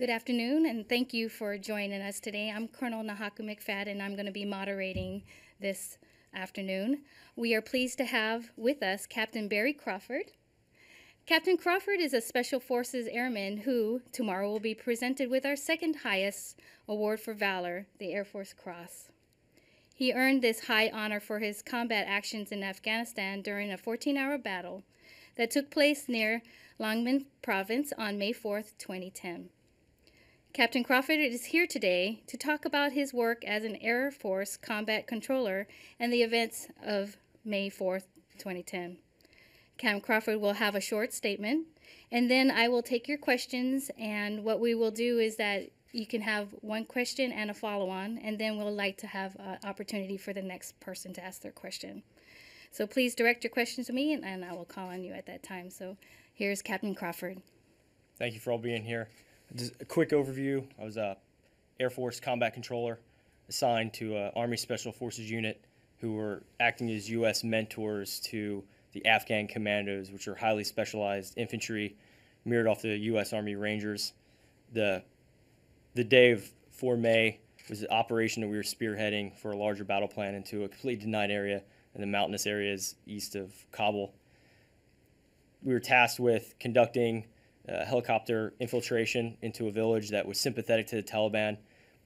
Good afternoon, and thank you for joining us today. I'm Colonel Nahaku McFadden, and I'm going to be moderating this afternoon. We are pleased to have with us Captain Barry Crawford. Captain Crawford is a Special Forces Airman who tomorrow will be presented with our second highest award for valor, the Air Force Cross. He earned this high honor for his combat actions in Afghanistan during a 14-hour battle that took place near Longman Province on May 4th, 2010. Captain Crawford is here today to talk about his work as an Air Force combat controller and the events of May 4th, 2010. Captain Crawford will have a short statement, and then I will take your questions, and what we will do is that you can have one question and a follow-on, and then we'll like to have an opportunity for the next person to ask their question. So please direct your questions to me, and I will call on you at that time. So here's Captain Crawford. Thank you for all being here. Just a quick overview. I was a Air Force combat controller assigned to an Army Special Forces unit who were acting as U.S. mentors to the Afghan commandos, which are highly specialized infantry mirrored off the U.S. Army Rangers. The day of 4 May was an operation that we were spearheading for a larger battle plan into a completely denied area in the mountainous areas east of Kabul. We were tasked with conducting helicopter infiltration into a village that was sympathetic to the Taliban,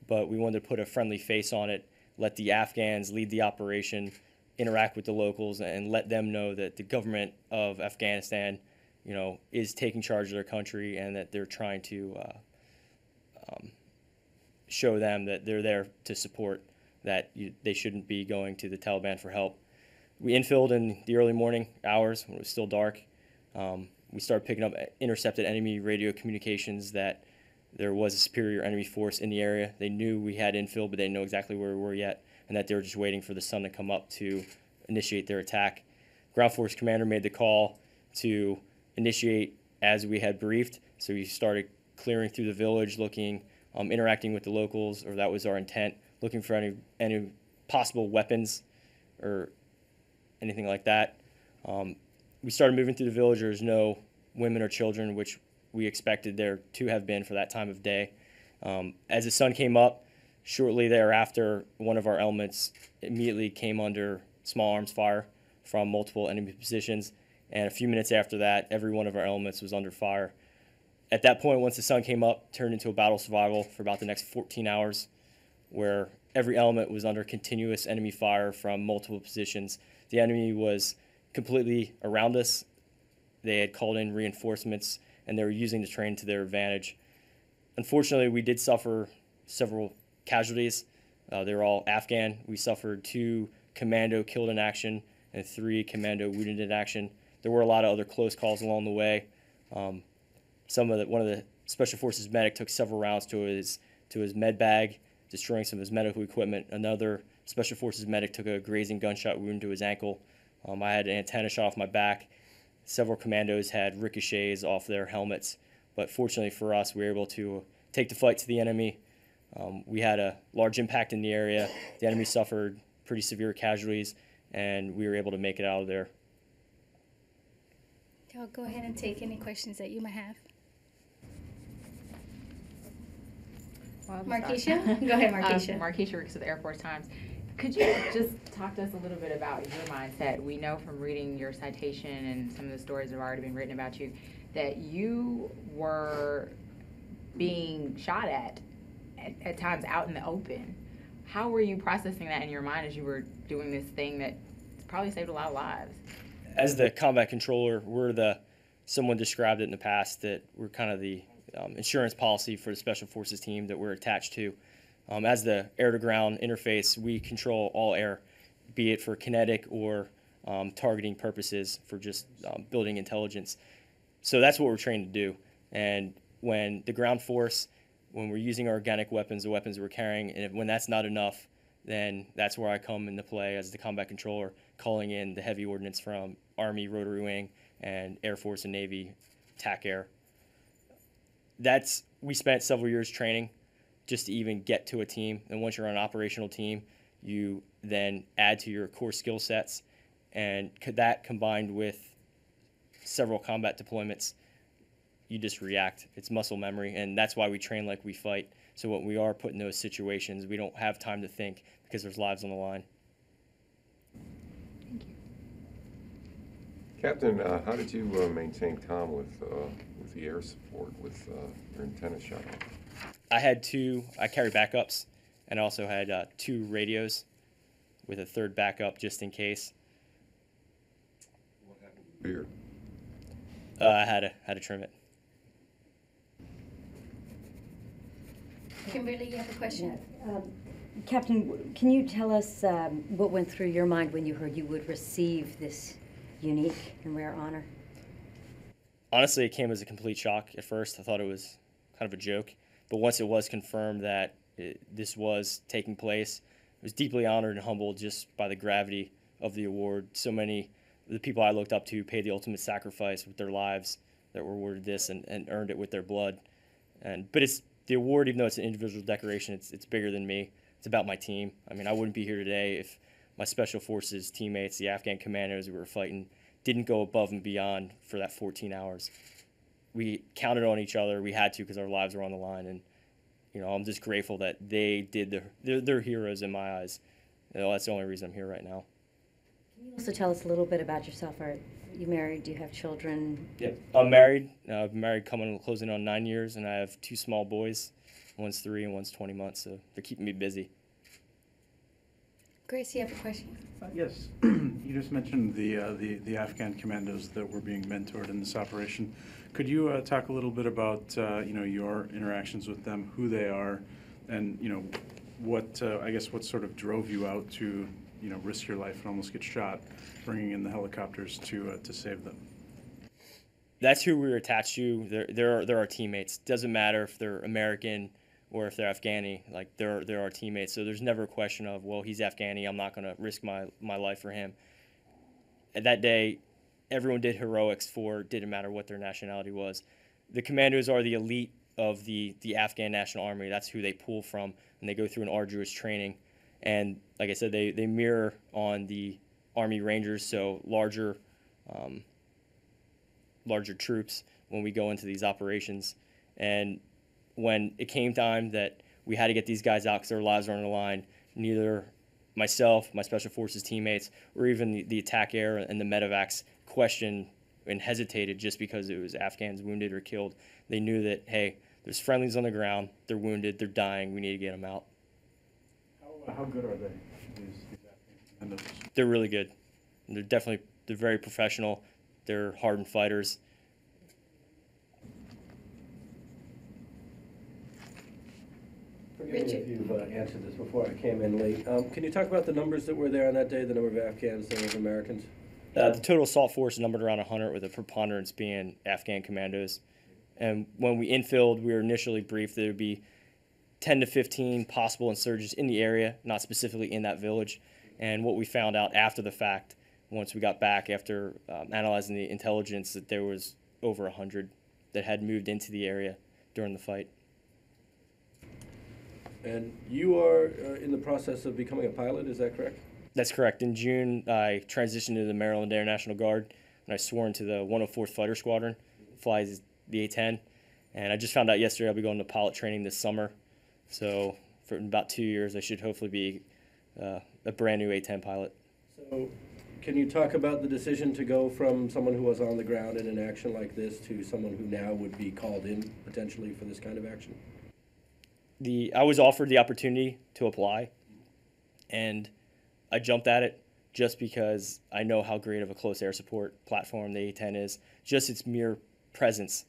but we wanted to put a friendly face on it, let the Afghans lead the operation, interact with the locals, and let them know that the government of Afghanistan, is taking charge of their country and that they're trying to show them that they're there to support, that they shouldn't be going to the Taliban for help. We infilled in the early morning hours when it was still dark. We started picking up intercepted enemy radio communications that there was a superior enemy force in the area. They knew we had infill, but they didn't know exactly where we were yet, and that they were just waiting for the sun to come up to initiate their attack. Ground Force Commander made the call to initiate as we had briefed, so we started clearing through the village, looking, interacting with the locals, or that was our intent, looking for any possible weapons or anything like that. We started moving through the village. There was no women or children, which we expected there to have been for that time of day. As the sun came up, shortly thereafter, one of our elements immediately came under small arms fire from multiple enemy positions, and a few minutes after that, every one of our elements was under fire. At that point, once the sun came up, turned into a battle survival for about the next 14 hours, where every element was under continuous enemy fire from multiple positions. The enemy was completely around us. They had called in reinforcements, and they were using the terrain to their advantage. Unfortunately, we did suffer several casualties. They were all Afghan. We suffered 2 commando killed in action and 3 commando wounded in action. There were a lot of other close calls along the way. One of the Special Forces medic took several rounds to his med bag, destroying some of his medical equipment. Another Special Forces medic took a grazing gunshot wound to his ankle. I had an antenna shot off my back. Several commandos had ricochets off their helmets, but fortunately for us, we were able to take the fight to the enemy. We had a large impact in the area. The enemy suffered pretty severe casualties, and we were able to make it out of there. I'll go ahead and take any questions that you might have. Markeisha? Go ahead, Markeisha. Markeisha works at the Air Force Times. Could you just talk to us a little bit about your mindset? We know from reading your citation and some of the stories that have already been written about you that you were being shot at times out in the open. How were you processing that in your mind as you were doing this thing that probably saved a lot of lives? As the combat controller, someone described it in the past that we're kind of the insurance policy for the Special Forces team that we're attached to. As the air-to-ground interface, we control all air, be it for kinetic or targeting purposes for just building intelligence. So that's what we're trained to do. And when the ground force, when we're using our organic weapons, the weapons we're carrying, and when that's not enough, then that's where I come into play as the combat controller, calling in the heavy ordnance from Army Rotary Wing and Air Force and Navy TAC Air. We spent several years training just to even get to a team. And once you're on an operational team, you then add to your core skill sets. And that combined with several combat deployments you just react. It's muscle memory, and that's why we train like we fight. So when we are put in those situations, we don't have time to think because there's lives on the line. Thank you. Captain, how did you maintain calm with the air support with your antenna shut off? I carried backups, and I also had 2 radios with a 3rd backup just in case. What happened to the beard? I had to trim it. Kimberly, you have a question? Captain, can you tell us what went through your mind when you heard you would receive this unique and rare honor? Honestly, it came as a complete shock at first. I thought it was kind of a joke. But once it was confirmed that this was taking place, I was deeply honored and humbled just by the gravity of the award. So many of the people I looked up to paid the ultimate sacrifice with their lives that were awarded this and earned it with their blood. But it's the award, even though it's an individual decoration, it's bigger than me. It's about my team. I mean, I wouldn't be here today if my Special Forces teammates, the Afghan commandos we were fighting, didn't go above and beyond for that 14 hours. We counted on each other. We had to because our lives were on the line. And, I'm just grateful that they did they're heroes in my eyes. That's the only reason I'm here right now. Can you also tell us a little bit about yourself? Are you married? Do you have children? Yeah, I'm married. I've been married closing on 9 years, and I have 2 small boys. One's 3 and one's 20 months, so they're keeping me busy. Grace, you have a question? Yes. You just mentioned the Afghan commandos that were being mentored in this operation. Could you talk a little bit about your interactions with them, who they are, and what sort of drove you out to risk your life and almost get shot, bringing in the helicopters to save them? That's who we were attached to. They're our teammates. Doesn't matter if they're American or if they're Afghani. Like they're our teammates. So there's never a question of, well, he's Afghani, I'm not going to risk my life for him. And that day, everyone did heroics didn't matter what their nationality was. The commandos are the elite of the Afghan National Army. That's who they pull from, and they go through an arduous training. And like I said, they mirror on the Army Rangers, so larger troops when we go into these operations. And when it came time that we had to get these guys out because their lives were on the line, neither myself, my Special Forces teammates, or even the attack air and the medevacs questioned and hesitated just because it was Afghans wounded or killed. They knew that, hey, there's friendlies on the ground, they're wounded, they're dying, we need to get them out. How good are they, these Afghans? They're really good. They're very professional. They're hardened fighters. Forgive me if you've answered this before, I came in late. Can you talk about the numbers that were there on that day, the number of Afghans, the number of Americans? The total assault force numbered around 100, with a preponderance being Afghan commandos. And when we infilled, we were initially briefed that there would be 10 to 15 possible insurgents in the area, not specifically in that village. And what we found out after the fact, once we got back after analyzing the intelligence, that there was over 100 that had moved into the area during the fight. And you are in the process of becoming a pilot, is that correct? That's correct. In June, I transitioned to the Maryland Air National Guard, and I swore into the 104th Fighter Squadron, flies the A-10. And I just found out yesterday I'll be going to pilot training this summer. So for about 2 years, I should hopefully be a brand new A-10 pilot. So can you talk about the decision to go from someone who was on the ground in an action like this to someone who now would be called in potentially for this kind of action? I was offered the opportunity to apply, and I jumped at it just because I know how great of a close air support platform the A-10 is. Just its mere presence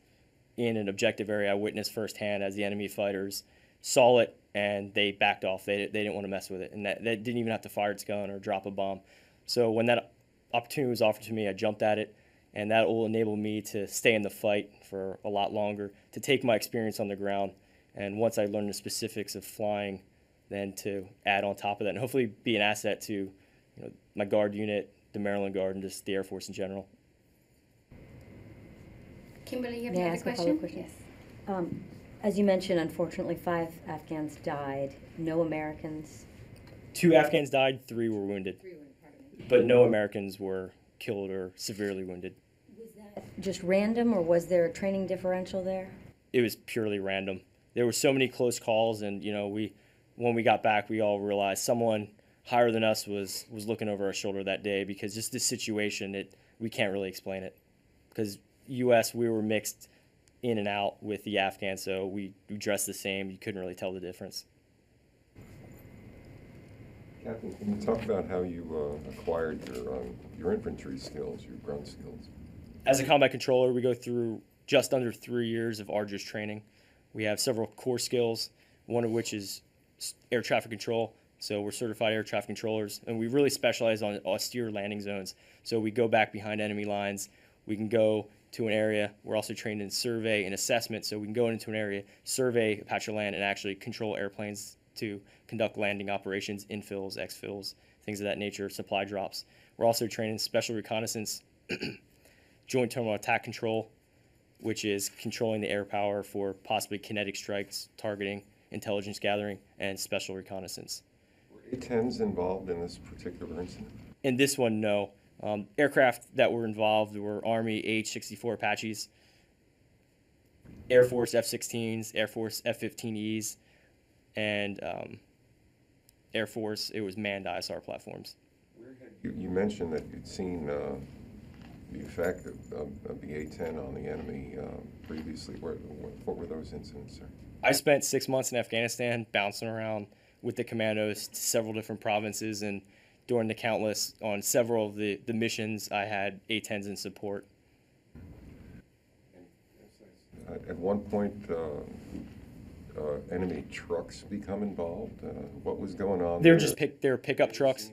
in an objective area I witnessed firsthand as the enemy fighters saw it and they backed off. They didn't want to mess with it, and that didn't even have to fire its gun or drop a bomb. So when that opportunity was offered to me, I jumped at it, and that will enable me to stay in the fight for a lot longer, to take my experience on the ground, and once I learn the specifics of flying, then to add on top of that and hopefully be an asset to my Guard unit, the Maryland Guard, and just the Air Force in general. Kimberly, you have May I another ask a question? follow-up question? Yes. As you mentioned, unfortunately, 5 Afghans died, no Americans. 2 Afghans died, 3 were wounded. But no Americans were killed or severely wounded. Was that just random, or was there a training differential there? It was purely random. There were so many close calls, and when we got back, we all realized someone higher than us was looking over our shoulder that day, because just this situation, we can't really explain it. Because U.S., we were mixed in and out with the Afghan, so we dressed the same. You couldn't really tell the difference. Captain, can you talk about how you acquired your infantry skills, your ground skills? As a combat controller, we go through just under 3 years of arduous training. We have several core skills, one of which is air traffic control. So we're certified air traffic controllers, and we really specialize on austere landing zones. So we go back behind enemy lines. We can go to an area. We're also trained in survey and assessment, so we can go into an area, survey a patch of land, and actually control airplanes to conduct landing operations, infills, exfills, things of that nature, supply drops. We're also trained in special reconnaissance, joint terminal attack control, which is controlling the air power for possibly kinetic strikes, targeting, intelligence gathering, and special reconnaissance. Were A-10s involved in this particular incident? In this one, no. Aircraft that were involved were Army H-64 Apaches, Air Force F-16s, Air Force F-15Es, and Air Force, it was manned ISR platforms. You mentioned that you'd seen the effect of the A-10 on the enemy previously. What were those incidents, sir? I spent 6 months in Afghanistan bouncing around with the commandos to several different provinces, and during the countless, on several of the missions, I had A-10s in support. At one point, enemy trucks become involved. What was going on? They were pickup trucks.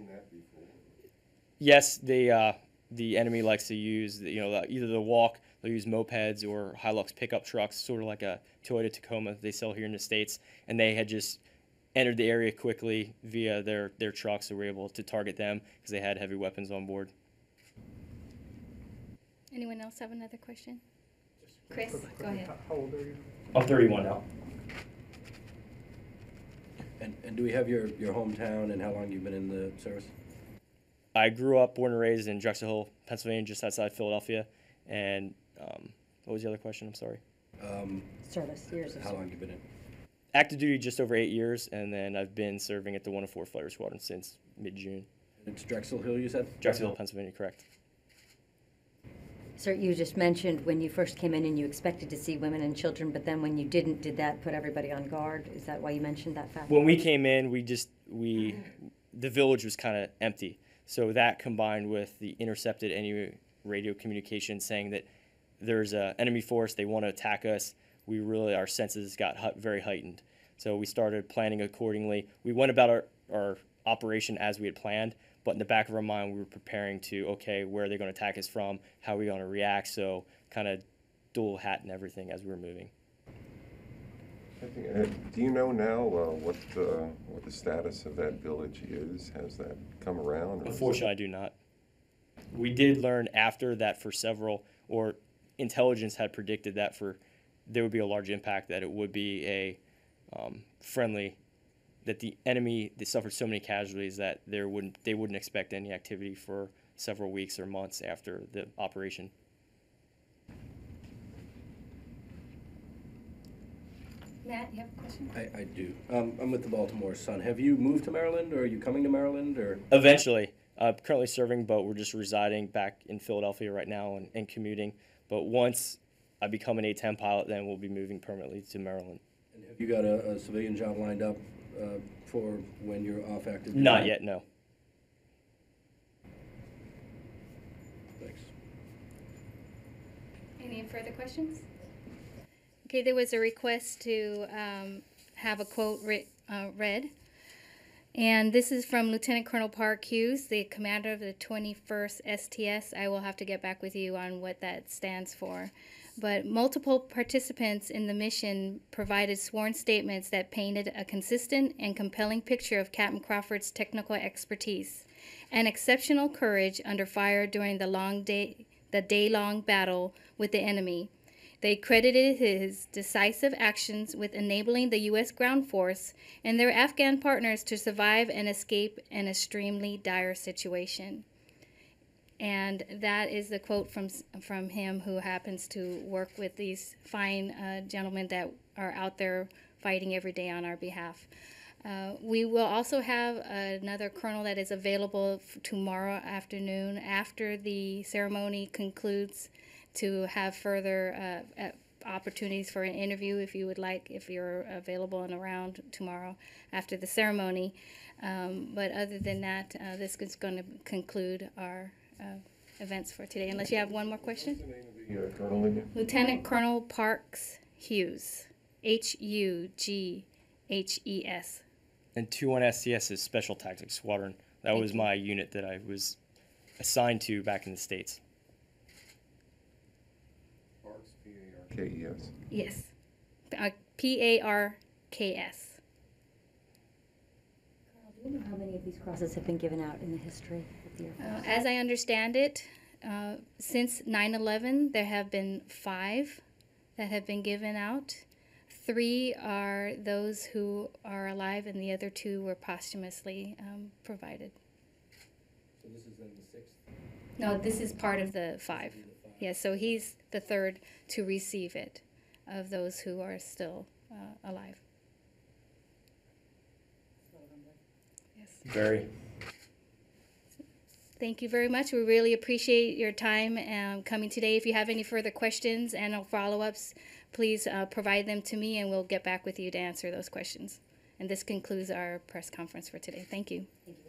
Yes, the enemy likes to use either the walk. They'll use mopeds or Hilux pickup trucks, sort of like a Toyota Tacoma they sell here in the States, and they had just entered the area quickly via their trucks, so we were able to target them because they had heavy weapons on board. Anyone else have another question? Chris, go ahead. How old are you? I'm 31 now. And do we have your hometown and how long you've been in the service? I grew up, born and raised in Drexel Hill, Pennsylvania, just outside Philadelphia. And what was the other question? I'm sorry. Service, years of How service. long you been in? Active duty just over 8 years, and then I've been serving at the 104 Fighter Squadron since mid-June. It's Drexel Hill, you said? Drexel Hill, Pennsylvania, correct. Sir, you just mentioned when you first came in and you expected to see women and children, but then when you didn't, did that put everybody on guard? Is that why you mentioned that fact? When we came in, the village was kind of empty. So that combined with the intercepted enemy radio communication saying that there's an enemy force, they want to attack us, our senses got very heightened. So we started planning accordingly. We went about our operation as we had planned, but in the back of our mind, we were preparing to, okay, where are they going to attack us from? How are we going to react? So kind of dual hat and everything as we were moving. Do you know now what the status of that village is? Has that come around? Unfortunately, I do not. We did learn after that intelligence had predicted that there would be a large impact, that it would be a friendly, that the enemy, they suffered so many casualties that they wouldn't expect any activity for several weeks or months after the operation. Matt, you have a question? I do. I'm with the Baltimore Sun. Have you moved to Maryland, or are you coming to Maryland, or? Eventually. Currently serving, but we're just residing back in Philadelphia right now and commuting. But once I become an A-10 pilot, then we'll be moving permanently to Maryland. And have you got a civilian job lined up for when you're off active duty? Not yet, no. Thanks. Any further questions? Okay, there was a request to have a quote read. And this is from Lieutenant Colonel Park Hughes, the commander of the 21st STS. I will have to get back with you on what that stands for. But multiple participants in the mission provided sworn statements that painted a consistent and compelling picture of Captain Crawford's technical expertise and exceptional courage under fire during the day-long battle with the enemy. They credited his decisive actions with enabling the U.S. ground force and their Afghan partners to survive and escape an extremely dire situation. And that is the quote from him, who happens to work with these fine gentlemen that are out there fighting every day on our behalf. We will also have another colonel that is available tomorrow afternoon after the ceremony concludes to have further opportunities for an interview if you would like, if you're available and around tomorrow after the ceremony. But other than that, this is going to conclude our events for today, unless you have one more question. What's the name of the colonel again? Lieutenant Colonel Parks Hughes, Hughes. And 21 STS is Special Tactics Squadron. That Thank was you. my unit that I was assigned to back in the States. Parks, P-A-R-K-E-S. Yes, PARKS. Do you know how many of these crosses have been given out in the history of the Air Force? As I understand it, since 9/11, there have been 5 that have been given out. 3 are those who are alive, and the other 2 were posthumously provided. So this is then the 6th? No, this is part of the 5. Yes, so he's the 3rd to receive it, of those who are still alive. Yes. Very. Thank you very much. We really appreciate your time coming today. If you have any further questions and follow-ups, please provide them to me, and we'll get back with you to answer those questions. And this concludes our press conference for today. Thank you. Thank you.